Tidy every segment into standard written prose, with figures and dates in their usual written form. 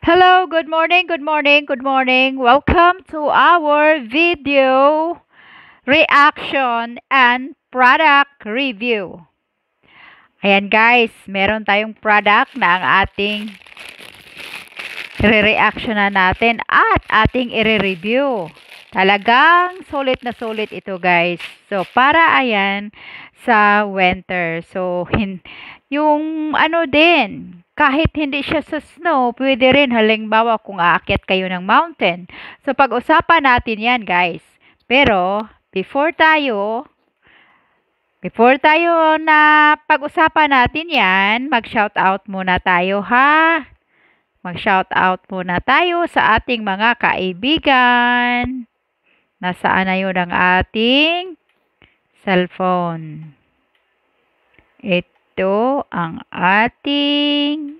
Hello, good morning, good morning, good morning. Welcome to our video reaction and product review. Ayan guys, meron tayong product na ang ating re-reaction na natin at ating i-review. Talagang sulit na sulit ito guys. So, para ayan sa winter. So, yung ano din, kahit hindi siya sa snow, pwede rin halimbawa kung aakyat kayo ng mountain. So, pag-usapan natin yan guys. Pero, before tayo na pag-usapan natin yan, mag-shoutout muna tayo ha. Mag-shoutout muna tayo sa ating mga kaibigan. Nasaan na yun ang ating cellphone? Ito ang ating...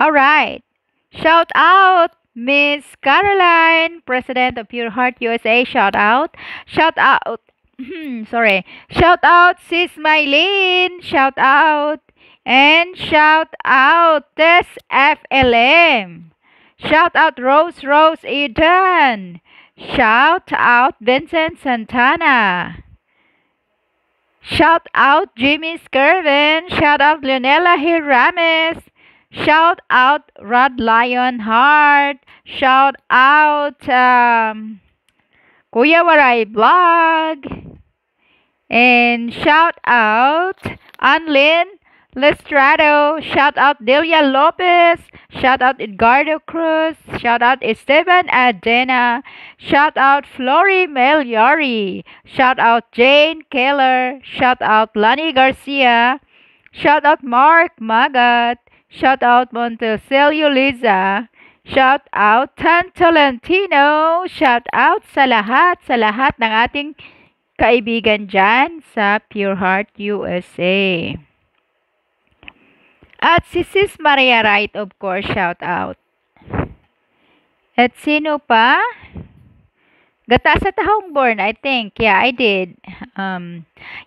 Alright. Shout out Miss Caroline, President of Pure Heart USA. Shout out. Shout out. Sorry. Shout out Sis Mylene. Shout out. And shout out Tess FLM. Shout out Rose Eden. Shout out Vincent Santana. Shout out Jimmy Skirvin. Shout out Leonela Hirames. Shout out Rod Lionheart. Shout out Kuya Waray Vlog. And shout out Anlin Lestrado. Shout out Delia Lopez. Shout out Edgardo Cruz. Shout out Esteban Adena. Shout out Flory Meliori. Shout out Jane Keller. Shout out Lani Garcia. Shout out Mark Magat. Shout out Montecelio Liza. Shout out Tan Tolentino. Shout out sa lahat ng ating kaibigan dyan sa Pure Heart USA. At si Sis Maria Wright, of course, shout out. At sino pa? Gata sa Tahong Born, I think. Yeah, I did.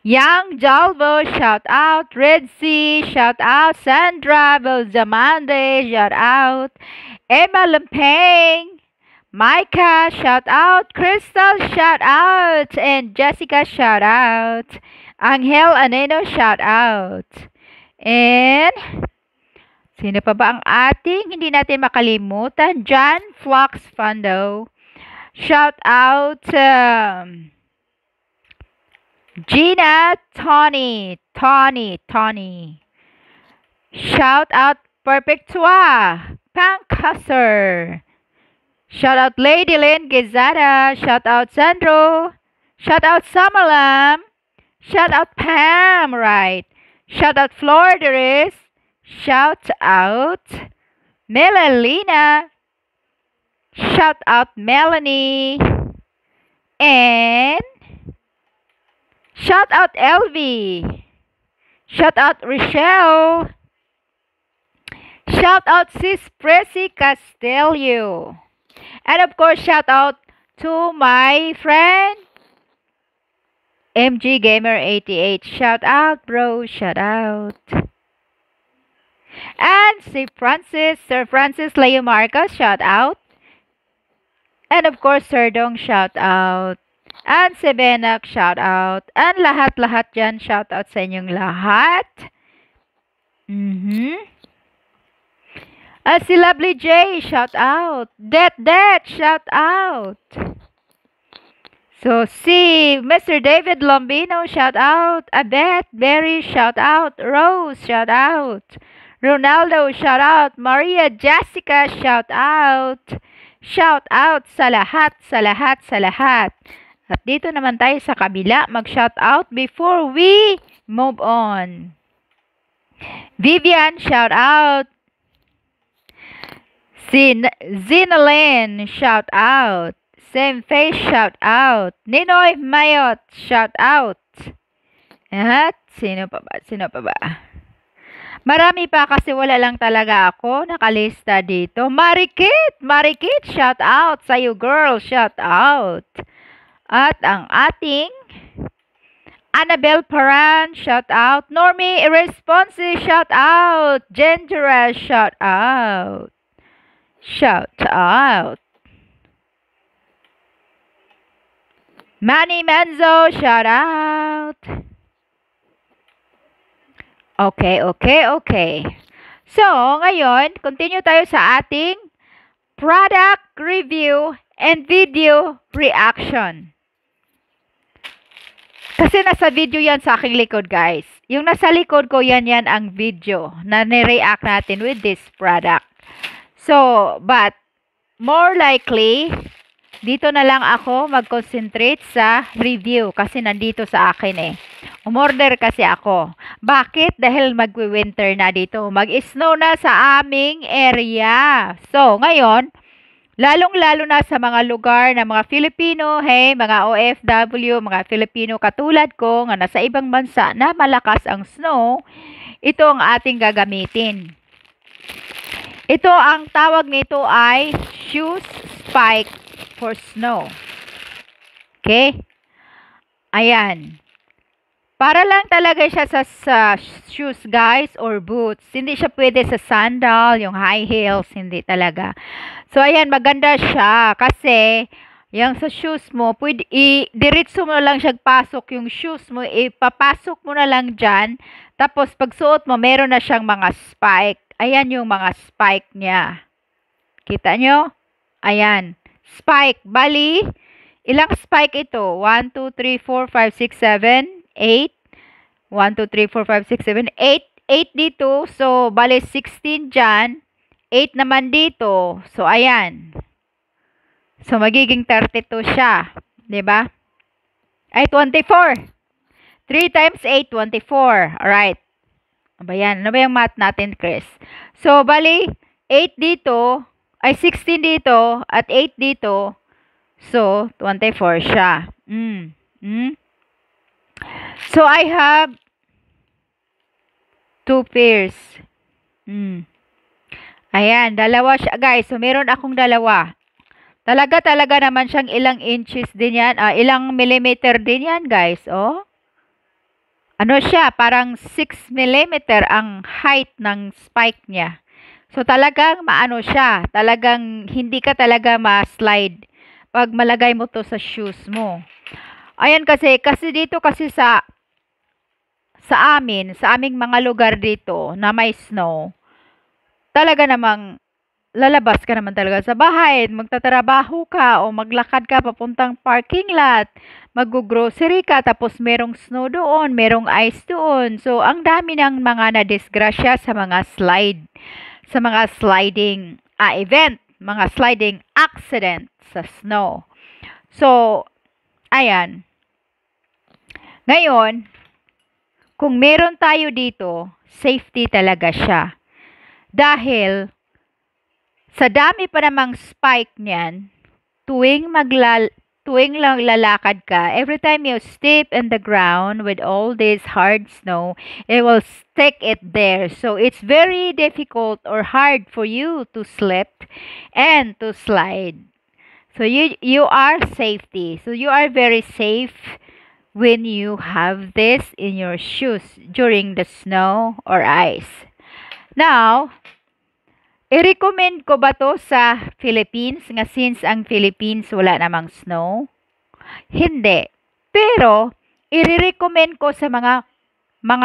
Young Jalvo, shout out. Red Sea, shout out. Sandra Belzamande, shout out. Emma Lampang, Micah, shout out. Crystal, shout out. And Jessica, shout out. Angel Aneno, shout out. And, sino pa ba ang ating hindi natin makalimutan? John Flux Fondo. Shout out Gina Tony. Shout out Perpetua Pankasser. Shout out Lady Lynn Gizada. Shout out Sandro. Shout out Samalam. Shout out Pam, right? Shout out Florderis. Shout out Melalina. Shout out Melanie. And shout out Elvie. Shout out Rochelle. Shout out Sis Presi Castelio. And of course, shout out to my friend MG Gamer 88. Shout out, bro. Shout out. And si Sir Francis Leo Marcos, shout out. And of course, Sir Dong, shout out. And si Benak, shout out. And lahat-lahat dyan, shout out sa inyong lahat. At si Lovely J, shout out. Det, shout out. So, si Mr. David Lombino, shout out. Abet Berry, shout out. Rose, shout out. Ronaldo, shout out. Maria Jessica, shout out. Shout out sa lahat. At dito naman tayo sa kabila, mag-shout out before we move on. Vivian, shout out. Zinalyn, shout out. Same face, shout out. Ninoy Mayot, shout out. At sino pa ba? Marami pa kasi wala lang talaga ako nakalista dito. Marikit, shout out sa'yo girl, shout out. At ang ating Annabelle Paran, shout out. Normie Irresponsi, shout out. Gendera, shout out. Shout out. Manny Menzo, shout out. Okay. So, ngayon, continue tayo sa ating product review and video reaction. Kasi nasa video yan sa aking likod, guys. Yung nasa likod ko, yan ang video na nireact natin with this product. So, but more likely, dito na lang ako mag-concentrate sa review kasi nandito sa akin eh. Umorder kasi ako. Bakit? Dahil mag-winter na dito. Mag-snow na sa aming area. So, ngayon, lalong-lalo na sa mga lugar ng mga Filipino, hey, mga OFW, mga Filipino katulad ko, nga nasa ibang bansa na malakas ang snow, ito ang ating gagamitin. Ito, ang tawag nito ay shoes spike for snow. Okay? Ayan. Para lang talaga siya sa shoes, guys, or boots. Hindi siya pwede sa sandal, yung high heels, hindi talaga. So, ayan, maganda siya kasi yung sa shoes mo, pwede, diretso mo lang siya pasok yung shoes mo, ipapasok mo na lang dyan. Tapos, pag suot mo, meron na siyang mga spike. Ayan yung mga spike niya. Kita nyo? Ayan. Spike. Bali, ilang spike ito? 1, 2, 3, 4, 5, 6, 7, 8. 1, 2, 3, 4, 5, 6, 7, 8. 8 dito. So, bali 16 dyan. 8 naman dito. So, ayan. So, magiging 32 siya. Diba? Ay, 24. 3 times 8, 24. Alright. Ano ba yan? Ano ba yung math natin, Chris? So, bali, 8 dito, ay 16 dito, at 8 dito. So, 24 siya. So, I have 2 pairs. Ayan, dalawa siya, guys. So, meron akong dalawa. Talaga naman siyang ilang inches din yan. Ilang millimeter din yan, guys. Oh. Ano siya? Parang 6 millimeter ang height ng spike niya. So, talagang maano siya. Talagang hindi ka talaga ma-slide pag malagay mo to sa shoes mo. Ayan kasi dito kasi sa aming mga lugar dito na may snow, talaga namang lalabas ka naman talaga sa bahay, magtatrabaho ka o maglakad ka papuntang parking lot, mag-grocery ka, tapos merong snow doon, merong ice doon. So, ang dami ng mga nadisgrasya sa mga sliding event, mga sliding accident sa snow. So, ayan. Ngayon, kung meron tayo dito, safety talaga siya. Dahil, sa dami pa namang spike niyan, tuwing lang lalakad ka, every time you step in the ground with all this hard snow, it will stick it there. So, it's very difficult or hard for you to slip and to slide. So, you are safety. So, you are very safe when you have this in your shoes during the snow or ice. Now, i-recommend ko ba to sa Philippines? Nga since ang Philippines wala namang snow? Hindi. Pero, i-recommend ko sa mga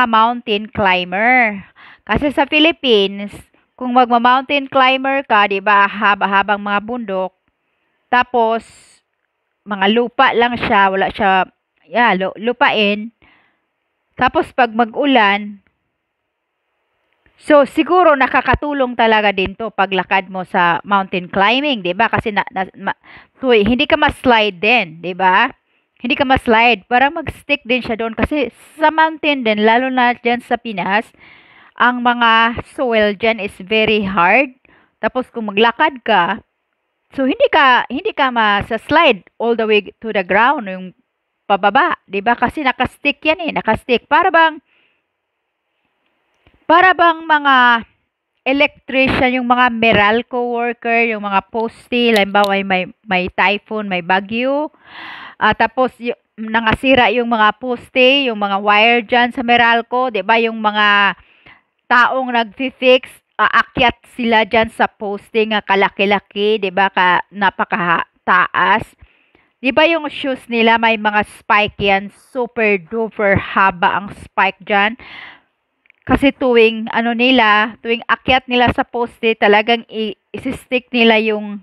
mountain climber. Kasi sa Philippines, kung magma-mountain climber ka, di ba, haba-habang mga bundok, tapos, mga lupa lang siya, wala siya, lupain. Tapos, pag mag-ulan, so, siguro nakakatulong talaga din to paglakad mo sa mountain climbing, 'di ba? Kasi so, hindi ka ma-slide din, 'di ba? Hindi ka ma-slide, parang mag-stick din siya doon kasi sa mountain din, lalo na diyan sa Pinas, ang mga soil diyan is very hard. Tapos kung maglakad ka, so hindi ka ma-slide all the way to the ground, yung pababa, 'di ba? Kasi naka-stick yan eh, naka-stick. Para bang mga electrician, yung mga Meralco worker, yung mga poste, halimbawa may typhoon, may bagyo, tapos nangasira yung mga poste, yung mga wire dyan sa Meralco, 'di ba? Yung mga taong nagfi-fix, aakyat sila dyan sa poste nga kalaki-laki, 'di ba? Napakataas. 'Di ba yung shoes nila may mga spike yan, super duper haba ang spike dyan. Kasi tuwing akyat nila sa poste, talagang isi-stick nila yung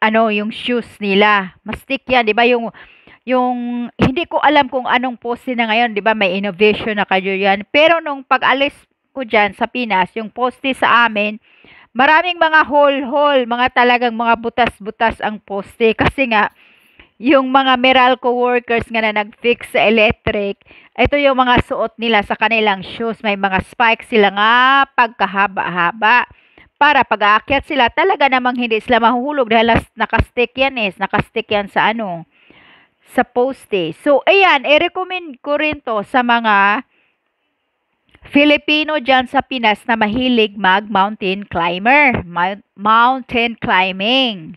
yung shoes nila. Mastik yan, 'di ba? Yung hindi ko alam kung anong poste na ngayon, 'di ba? May innovation na kayo yan. Pero nung pag-alis ko diyan sa Pinas, yung poste sa amin, maraming mga hole-hole, mga talagang mga butas-butas ang poste kasi nga yung mga Meralco workers nga na nag-fix sa electric, ito yung mga suot nila sa kanilang shoes. May mga spikes sila nga pagkahaba-haba. Para pag aakyat sila, talaga namang hindi sila mahuhulog dahil nakastick yan nakastick yan sa sa poste. So, ayan, i-recommend ko rin to sa mga Filipino dyan sa Pinas na mahilig mag-mountain climber. Mountain climbing.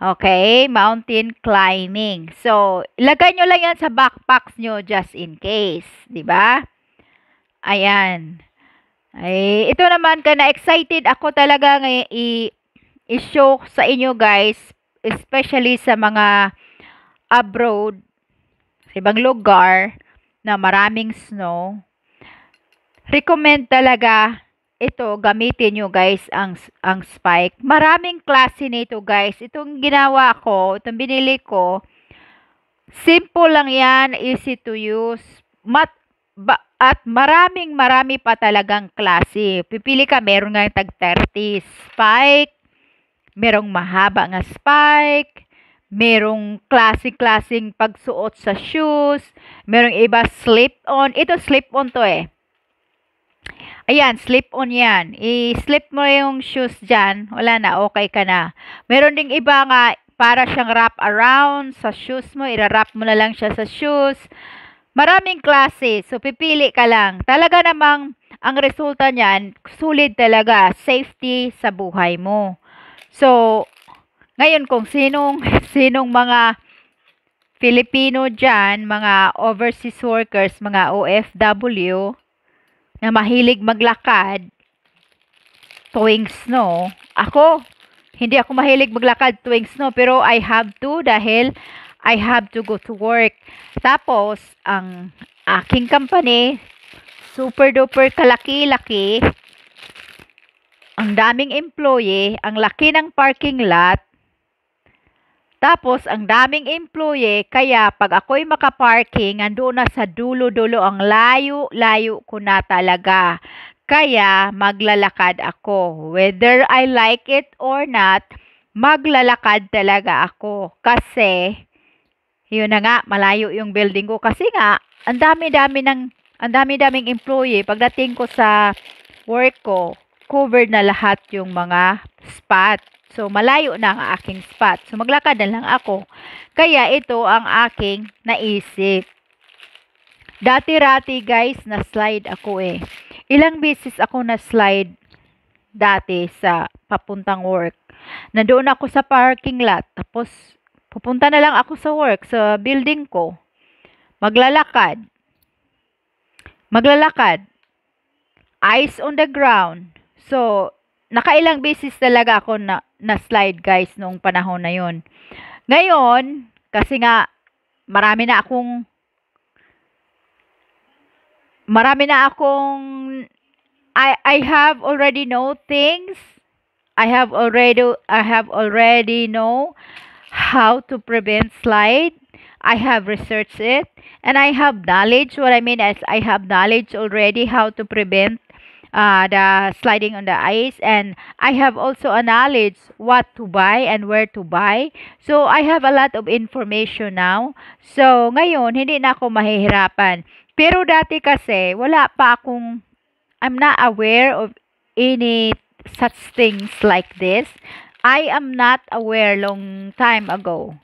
Okay, mountain climbing. So, ilagay nyo lang yan sa backpacks nyo just in case. 'Di ba? Ayan. Ay, ito naman excited ako talaga i-show sa inyo guys, especially sa mga abroad, sa ibang lugar na maraming snow. Recommend talaga ito, gamitin nyo guys ang spike. Maraming klase nito guys. Itong ginawa ko, itong binili ko, simple lang yan, easy to use. At marami pa talagang klase. Pipili ka, meron nga tag 30 spike, merong mahaba nga spike, merong klaseng pagsuot sa shoes, merong iba slip-on. Ito slip-on to Ayan, slip-on yan. I-slip mo yung shoes dyan. Wala na, okay ka na. Meron ding iba nga, para siyang wrap around sa shoes mo. Ira-wrap mo na lang siya sa shoes. Maraming klase. So, pipili ka lang. Talaga namang, ang resulta niyan, sulit talaga. Safety sa buhay mo. So, ngayon kung sinong mga Filipino dyan, mga overseas workers, mga OFW, na mahilig maglakad tuwing snow. Hindi ako mahilig maglakad tuwing snow, pero I have to dahil I have to go to work. Tapos, ang aking company, super duper kalaki-laki, ang daming employee, ang laki ng parking lot, tapos, ang daming employee, kaya pag ako'y makaparking, andoon na sa dulo-dulo, ang layo-layo ko na talaga. Kaya, maglalakad ako. Whether I like it or not, maglalakad talaga ako. Kasi, yun na nga, malayo yung building ko. Kasi nga, ang dami-daming employee. Pagdating ko sa work ko, covered na lahat yung mga spot. So, malayo na ang aking spot. So, maglakad na lang ako. Kaya, ito ang aking naisip. Dati-rati, guys, na-slide ako Ilang beses ako na-slide dati sa papuntang work. Nandoon ako sa parking lot. Tapos, pupunta na lang ako sa work, sa building ko. Maglalakad. Eyes on the ground. So, nakailang beses talaga ako na-slide guys noong panahon na yon. Ngayon, kasi nga marami na akong I have already know things. I have already know how to prevent slide. I have researched it and I have knowledge. What I mean is I have knowledge already how to prevent the sliding on the ice, and I have also a knowledge what to buy and where to buy. So I have a lot of information now. So ngayon hindi na ako mahihirapan. Pero dati kasi I'm not aware of any such things like this. I am not aware long time ago.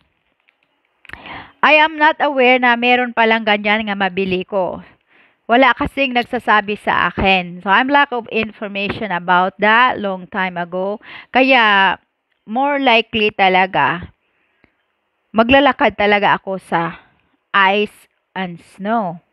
I am not aware na meron palang ganyan nga mabili ko. Wala kasing nagsasabi sa akin. So, I'm lack of information about that long time ago. Kaya, more likely talaga, maglalakad talaga ako sa ice and snow.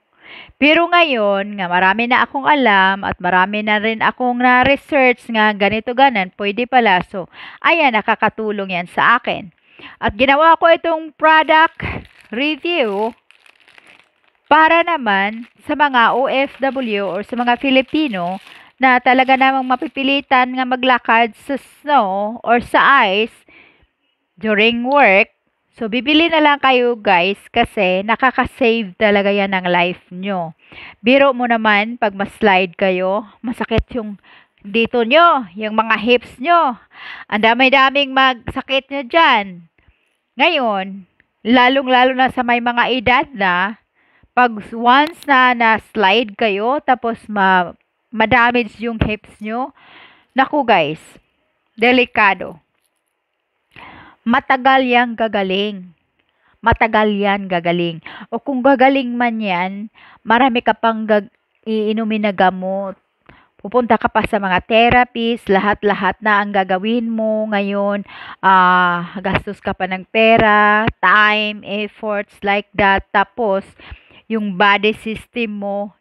Pero ngayon nga marami na akong alam at marami na rin akong na-research nga ganito ganan, pwede pala. So, ayan, nakakatulong yan sa akin. At ginawa ko itong product review para naman sa mga OFW or sa mga Filipino na talaga namang mapipilitan nga maglakad sa snow or sa ice during work. So, bibili na lang kayo guys kasi nakaka-save talaga yan ng life nyo. Biro mo naman pag mas-slide kayo, masakit yung dito nyo, yung mga hips nyo. Ang dami-daming magsakit nyo dyan. Ngayon, lalong-lalo na sa may mga edad na, pag once na na-slide kayo, tapos ma-damage yung hips nyo, naku guys, delikado. Matagal yang gagaling. Matagal yan gagaling. O kung gagaling man yan, marami ka pang iinumin na gamot. Pupunta ka pa sa mga therapies, lahat-lahat na ang gagawin mo ngayon. Gastos ka pa ng pera, time, efforts, like that. Tapos, yung body system mo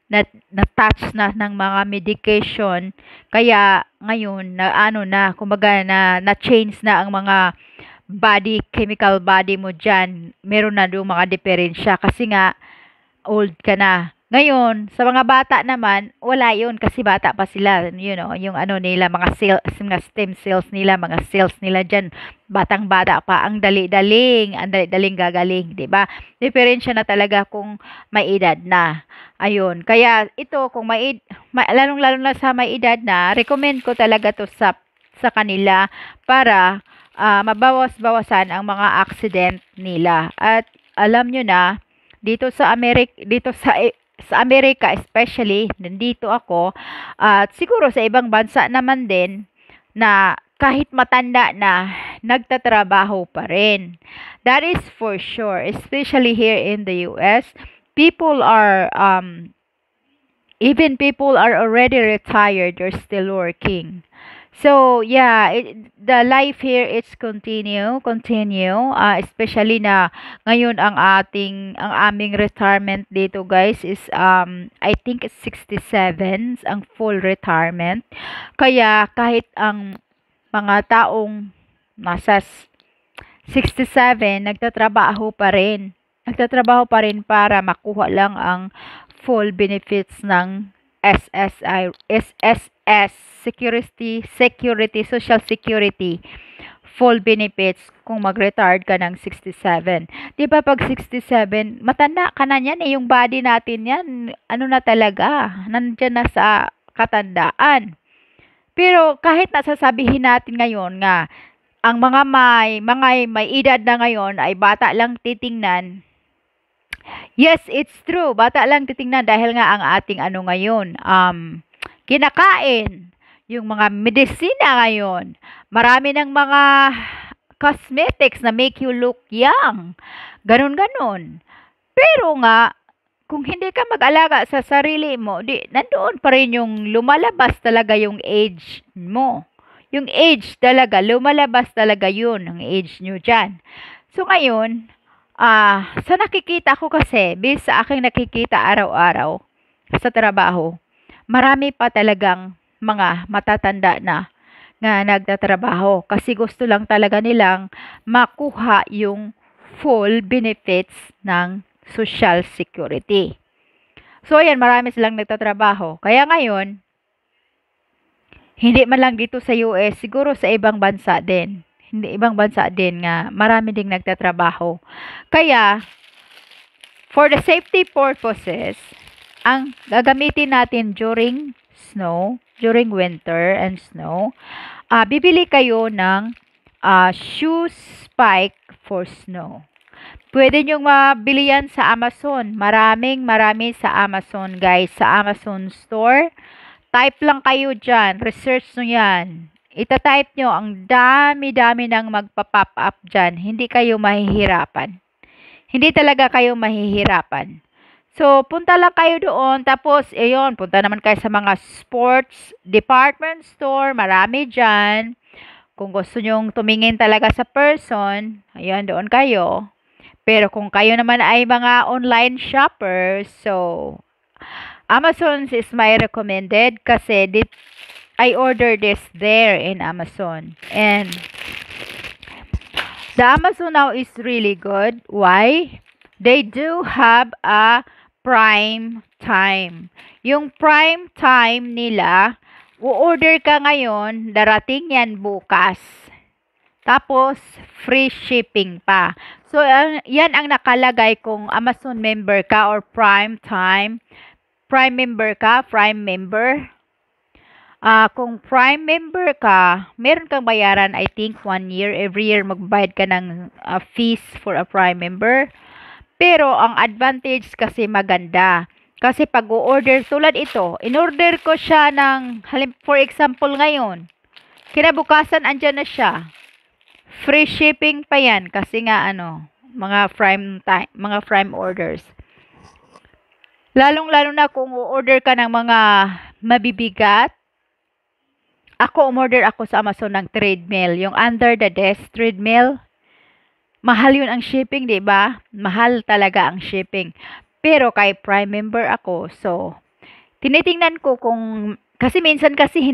na-touch na ng mga medication. Kaya, ngayon, kumbaga na-change na ang mga chemical body mo dyan, meron na doon mga diferensya kasi nga, old ka na. Ngayon, sa mga bata naman, wala yun kasi bata pa sila, yung nila, mga stem cells nila, mga cells nila dyan, batang-bata pa, ang dali-daling gagaling, di ba? Diferensya na talaga kung may edad na. Ayun, kaya ito, kung lalong-lalo na sa may edad na, recommend ko talaga to sa kanila para mabawas-bawasan ang mga accident nila. At alam nyo na, dito sa Amerika especially, nandito ako, at siguro sa ibang bansa naman din, na kahit matanda na, nagtatrabaho pa rin. That is for sure, especially here in the US, even people are already retired, they're still working. So, yeah, the life here is continue, especially na ngayon ang aming retirement dito guys is, I think it's 67 ang full retirement. Kaya kahit ang mga taong nasa 67, nagtatrabaho pa rin. Nagtatrabaho pa rin para makuha lang ang full benefits ng SSS, Social Security, full benefits kung mag-retired ka ng 67. Di ba pag 67, matanda ka na yan yung body natin yan, na talaga, nandyan na sa katandaan. Pero kahit nasasabihin natin ngayon nga, ang mga may edad na ngayon ay bata lang titingnan. Yes, it's true. Bata lang titingnan dahil nga ang ating ngayon, kinakain, yung mga medisina ngayon, marami ng mga cosmetics na make you look young. Ganon. Pero nga, kung hindi ka mag-alaga sa sarili mo, nandoon pa rin yung lumalabas talaga yung age mo. Yung age talaga, lumalabas talaga yun, ang age nyo dyan. So ngayon, sa nakikita ko kasi, based sa aking nakikita araw-araw sa trabaho, marami pa talagang mga matatanda na nga nagtatrabaho kasi gusto lang talaga nilang makuha yung full benefits ng Social Security. So, ayan, marami silang nagtatrabaho. Kaya ngayon, hindi man lang dito sa US, siguro sa ibang bansa din. Ibang bansa din nga, marami ding nagtatrabaho. Kaya, for the safety purposes, ang gagamitin natin during winter and snow, bibili kayo ng shoe spike for snow. Pwede nyong mabili yan sa Amazon. Marami sa Amazon, guys. Sa Amazon store. Type lang kayo dyan. Research nyo yan. Ita-type nyo. Ang dami-dami nang magpa-pop up dyan. Hindi kayo mahihirapan. Hindi talaga kayo mahihirapan. So, punta lang kayo doon. Tapos, punta naman kayo sa mga sports department store. Marami dyan. Kung gusto nyong tumingin talaga sa person, doon kayo. Pero kung kayo naman ay mga online shoppers, so Amazon is my recommended kasi I order this there in Amazon. And the Amazon now is really good. Why? They do have a prime time. Yung prime time nila, order ka ngayon, darating yan bukas. Tapos, free shipping pa. So, yan ang nakalagay kung Amazon member ka or prime time. Prime member ka, prime member. Kung prime member ka, meron kang bayaran, I think, 1 year. Every year, magbayad ka ng fees for a prime member. Pero, ang advantage kasi maganda. Kasi pag order tulad ito, in-order ko siya ng, for example, ngayon. Kinabukasan, andyan na siya. Free shipping pa yan. Kasi nga, mga prime time, mga prime orders. Lalong-lalo na kung order ka ng mga mabibigat. Umorder ako sa Amazon ng treadmill, yung under the desk treadmill. Mahal yun ang shipping, di ba? Mahal talaga ang shipping. Pero kay Prime member ako, so tinitingnan ko kung kasi minsan kasi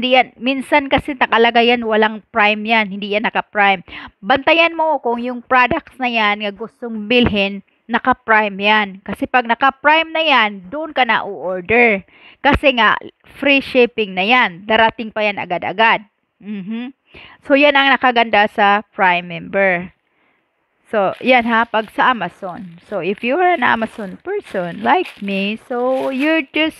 nakalagay yan walang Prime yan, hindi yan naka-Prime. Bantayan mo kung yung products na yan nga gustong bilhin naka-Prime yan. Kasi pag naka-Prime na yan, doon ka na u-order. Kasi nga, free shipping na yan. Darating pa yan agad-agad. So, yan ang nakaganda sa Prime member. So, yan ha, pag sa Amazon. So, if you're an Amazon person like me, so you're just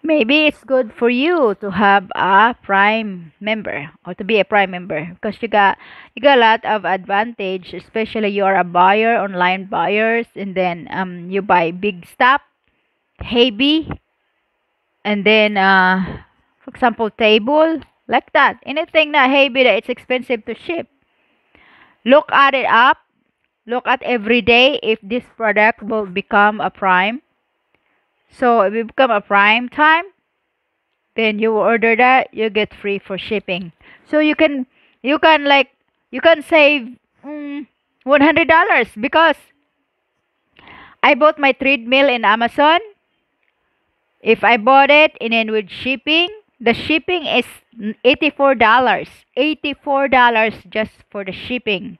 maybe it's good for you to have a Prime member or to be a Prime member because you got a lot of advantage, especially you are a buyer, online buyers, and then you buy big stuff, heavy, and then for example table like that, anything that heavy that it's expensive to ship. Look at it up. Look at every day if this product will become a Prime. So if it become a Prime time, then you order that, you get free for shipping. So you can save $100 because I bought my treadmill in Amazon. If I bought it and then with shipping, the shipping is $84. $84 just for the shipping.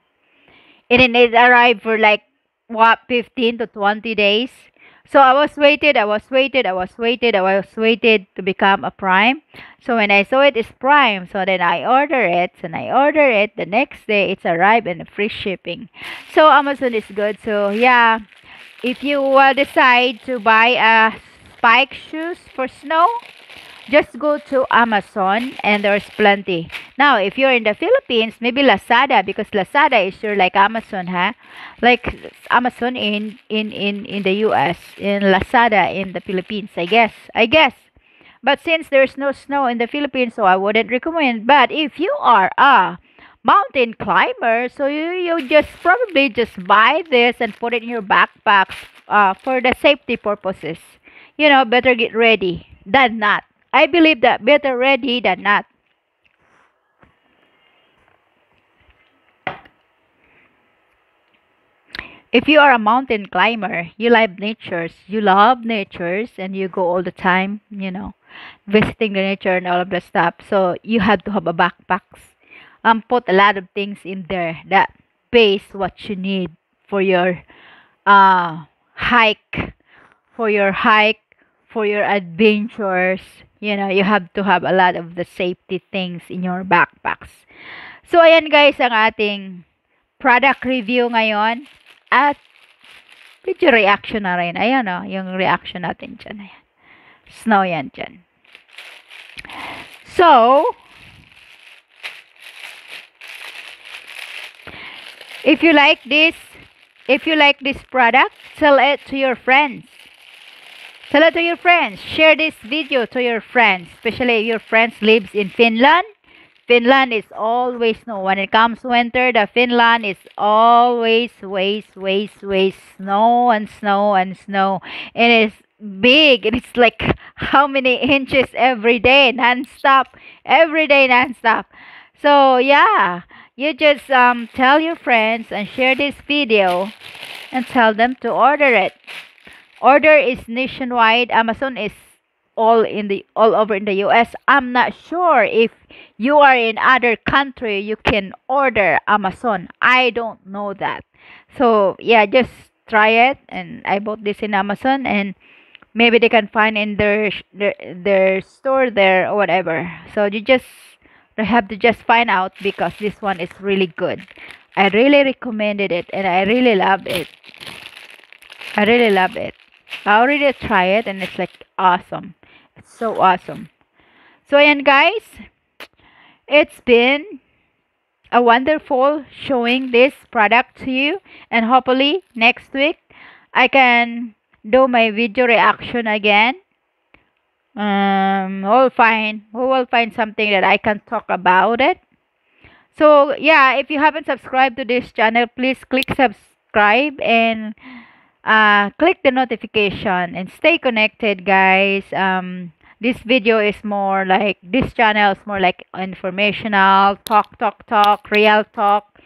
And then it arrived for like 15 to 20 days. So I was waited to become a Prime. So when I saw it is Prime, so then I order it, the next day it's arrived and free shipping. So Amazon is good. So yeah, if you decide to buy spike shoes for snow, just go to Amazon and there's plenty. Now, if you're in the Philippines, maybe Lazada, because Lazada is sure like Amazon, huh? Like Amazon in the US, in Lazada in the Philippines, I guess. But since there's no snow in the Philippines, so I wouldn't recommend. But if you are a mountain climber, so you just probably just buy this and put it in your backpack for the safety purposes. Better get ready than not. I believe that better ready than not. If you are a mountain climber, you love natures, and you go all the time, visiting the nature and all of the stuff. So you have to have a backpacks. Put a lot of things in there that base what you need for your hike, for your adventures. You have to have a lot of the safety things in your backpacks. So, ayan guys, ang ating product review ngayon. At video reaction na rin. Ayan yung reaction natin dyan. Ayan. Snow yan dyan. So, if you like this product, sell it to your friends. Share this video to your friends, especially if your friends lives in Finland. Finland is always snow. When it comes winter, the Finland is always snow and snow and snow. It is big. It's like how many inches every day, non-stop. So yeah, You just tell your friends and share this video and tell them to order it. Order is nationwide. Amazon is all over in the US. I'm not sure if you are in other country you can order Amazon. I don't know that. So yeah, just try it. And I bought this in Amazon, and maybe they can find in their store there or whatever. So you just have to just find out, because this one is really good. I really recommended it, and I really love it. I really love it. I already tried it, and it's like awesome. It's so awesome. So ayan guys, it's been a wonderful showing this product to you, and hopefully next week I can do my video reaction again. We will find something that I can talk about it. So yeah, if you haven't subscribed to this channel, please click subscribe and click the notification and stay connected, guys. This video is more like, this channel is more like informational, talk, real talk,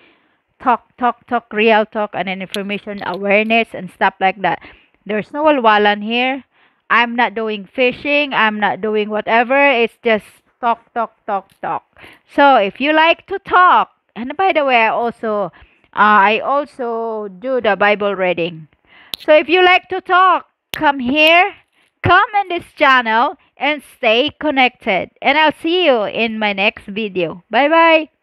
real talk, and then information awareness and stuff like that. There's no walwalan here. I'm not doing fishing. I'm not doing whatever. It's just talk. So if you like to talk, and by the way, I also do the Bible reading. So if you like to talk, come here, come in this channel, and stay connected. And I'll see you in my next video. Bye bye.